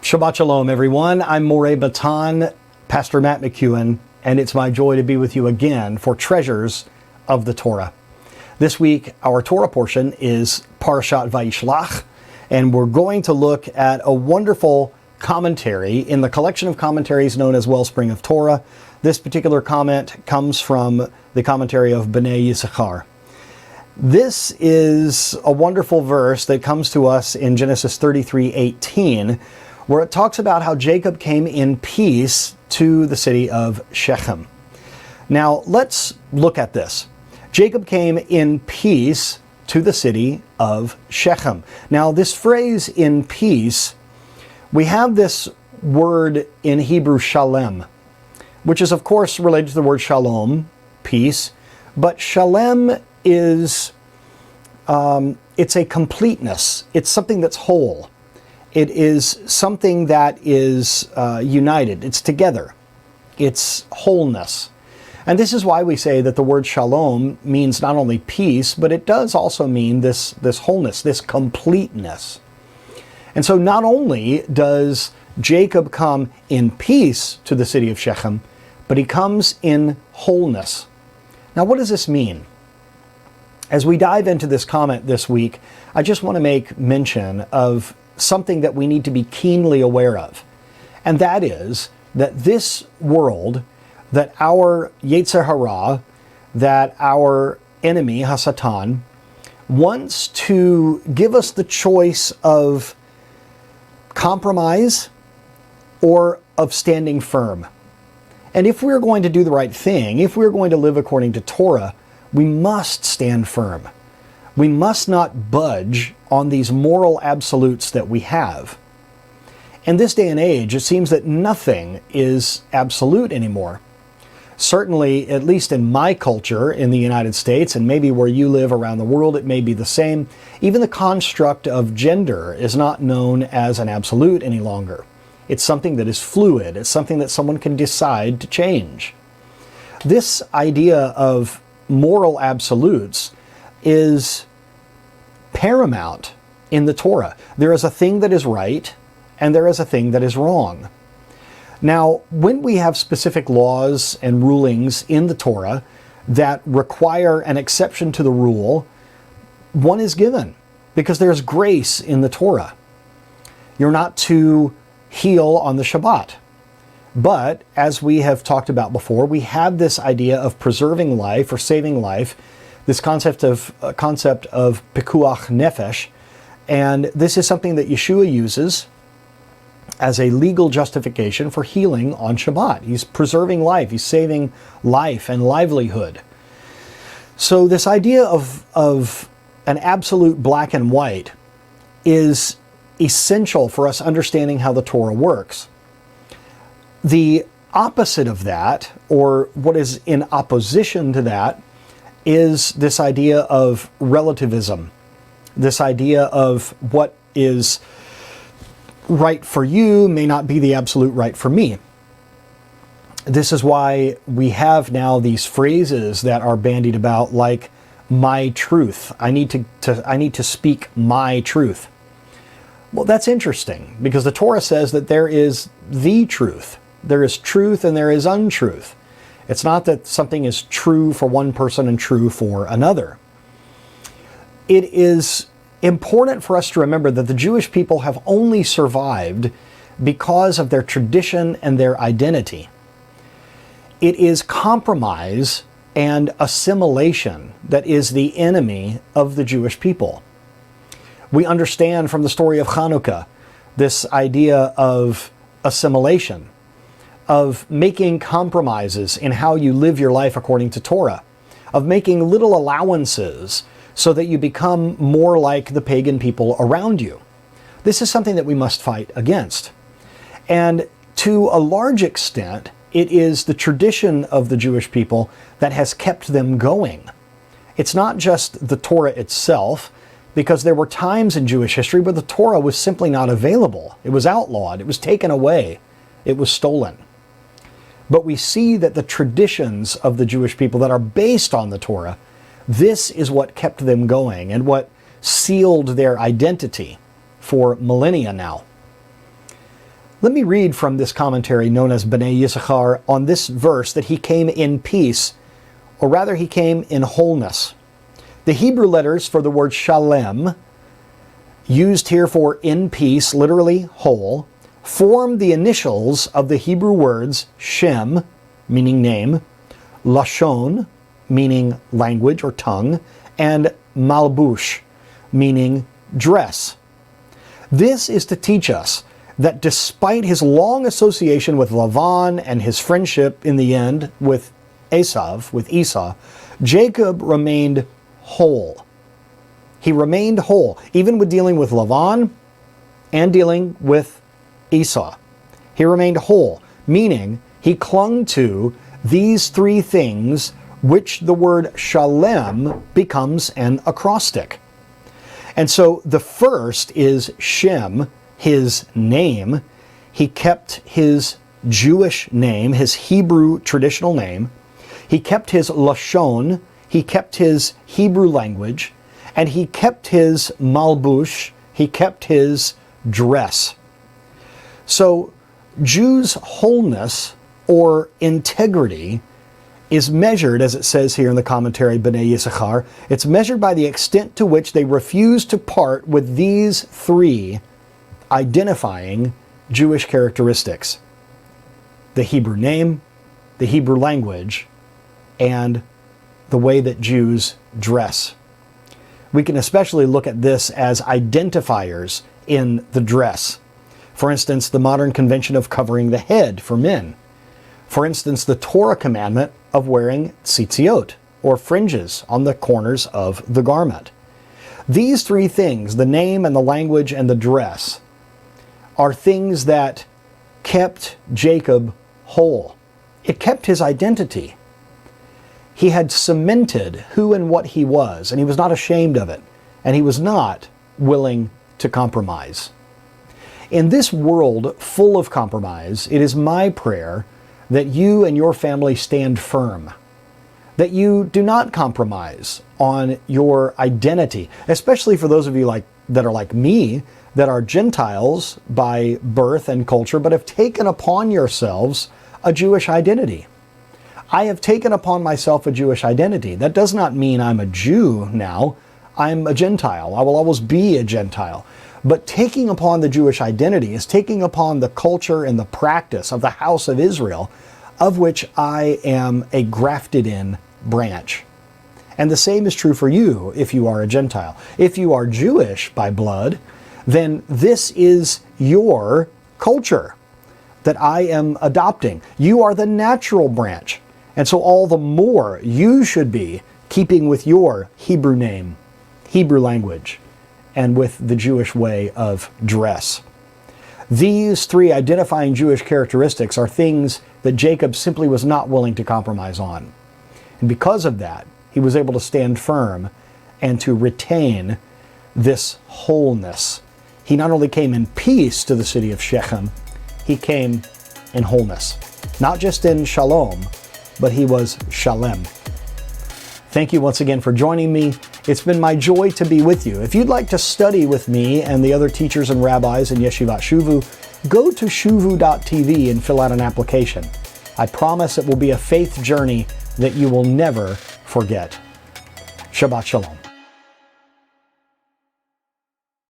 Shabbat Shalom, everyone. I'm Moreh Batan, Pastor Matt McEwen, and it's my joy to be with you again for Treasures of the Torah. This week, our Torah portion is Parashat Vayislach, and we're going to look at a wonderful commentary in the collection of commentaries known as Wellspring of Torah. This particular comment comes from the commentary of Bnei Yisachar. This is a wonderful verse that comes to us in Genesis 33:18, where it talks about how Jacob came in peace to the city of Shechem. Now, let's look at this. Jacob came in peace to the city of Shechem. Now, this phrase, in peace, we have this word in Hebrew, shalem, which is, of course, related to the word shalom, peace, but shalem is, it's a completeness. It's something that's whole. It is something that is united. It's together. It's wholeness. And this is why we say that the word shalom means not only peace, but it does also mean this wholeness, this completeness. And so not only does Jacob come in peace to the city of Shechem, but he comes in wholeness. Now, what does this mean? As we dive into this comment this week, I just want to make mention of something that we need to be keenly aware of. And that is that this world, that our Yetzer Hara, that our enemy, Hasatan, wants to give us the choice of compromise or of standing firm. And if we're going to do the right thing, if we're going to live according to Torah, we must stand firm. We must not budge on these moral absolutes that we have. In this day and age, it seems that nothing is absolute anymore. Certainly, at least in my culture in the United States, and maybe where you live around the world, it may be the same. Even the construct of gender is not known as an absolute any longer. It's something that is fluid. It's something that someone can decide to change. This idea of moral absolutes is paramount in the Torah. There is a thing that is right, and there is a thing that is wrong. Now, when we have specific laws and rulings in the Torah that require an exception to the rule, one is given, because there's grace in the Torah. You're not to heal on the Shabbat. But, as we have talked about before, we have this idea of preserving life or saving life, this concept of pikuach nefesh, and this is something that Yeshua uses as a legal justification for healing on Shabbat. He's preserving life. He's saving life and livelihood. So this idea of an absolute black and white is essential for us understanding how the Torah works. The opposite of that, or what is in opposition to that, is this idea of relativism, this idea of what is right for you may not be the absolute right for me. This is why we have now these phrases that are bandied about, like my truth. I need to speak my truth. Well, that's interesting, because the Torah says that there is the truth. There is truth and there is untruth. It's not that something is true for one person and true for another. It is important for us to remember that the Jewish people have only survived because of their tradition and their identity. It is compromise and assimilation that is the enemy of the Jewish people. We understand from the story of Hanukkah this idea of assimilation, of making compromises in how you live your life according to Torah, of making little allowances so that you become more like the pagan people around you. This is something that we must fight against. And to a large extent, it is the tradition of the Jewish people that has kept them going. It's not just the Torah itself, because there were times in Jewish history where the Torah was simply not available. It was outlawed. It was taken away. It was stolen. But we see that the traditions of the Jewish people that are based on the Torah, this is what kept them going and what sealed their identity for millennia now. Let me read from this commentary known as Bnei Yisachar on this verse that he came in peace, or rather he came in wholeness. The Hebrew letters for the word shalem, used here for in peace, literally whole, form the initials of the Hebrew words Shem, meaning name, Lashon, meaning language or tongue, and Malbush, meaning dress. This is to teach us that despite his long association with Lavan and his friendship in the end with Esau, Jacob remained whole. He remained whole, even with dealing with Lavan and dealing with Esau. He remained whole, meaning he clung to these three things, which the word shalem becomes an acrostic. And so the first is Shem, his name. He kept his Jewish name, his Hebrew traditional name. He kept his Lashon, he kept his Hebrew language, and he kept his Malbush, he kept his dress. So Jews' wholeness or integrity is measured, as it says here in the commentary Bnei Yisachar, it's measured by the extent to which they refuse to part with these three identifying Jewish characteristics: the Hebrew name, the Hebrew language, and the way that Jews dress. We can especially look at this as identifiers in the dress. For instance, the modern convention of covering the head for men. For instance, the Torah commandment of wearing tzitziot, or fringes, on the corners of the garment. These three things, the name and the language and the dress, are things that kept Jacob whole. It kept his identity. He had cemented who and what he was, and he was not ashamed of it, and he was not willing to compromise. In this world full of compromise, it is my prayer that you and your family stand firm, that you do not compromise on your identity, especially for those of you that are like me, that are Gentiles by birth and culture, but have taken upon yourselves a Jewish identity. I have taken upon myself a Jewish identity. That does not mean I'm a Jew now. I'm a Gentile. I will always be a Gentile. But taking upon the Jewish identity is taking upon the culture and the practice of the house of Israel, of which I am a grafted in branch. And the same is true for you if you are a Gentile. If you are Jewish by blood, then this is your culture that I am adopting. You are the natural branch. And so all the more you should be keeping with your Hebrew name, Hebrew language, and with the Jewish way of dress. These three identifying Jewish characteristics are things that Jacob simply was not willing to compromise on. And because of that, he was able to stand firm and to retain this wholeness. He not only came in peace to the city of Shechem, he came in wholeness. Not just in shalom, but he was shalem. Thank you once again for joining me. It's been my joy to be with you. If you'd like to study with me and the other teachers and rabbis in Yeshivat Shuvu, go to shuvu.tv and fill out an application. I promise it will be a faith journey that you will never forget. Shabbat Shalom.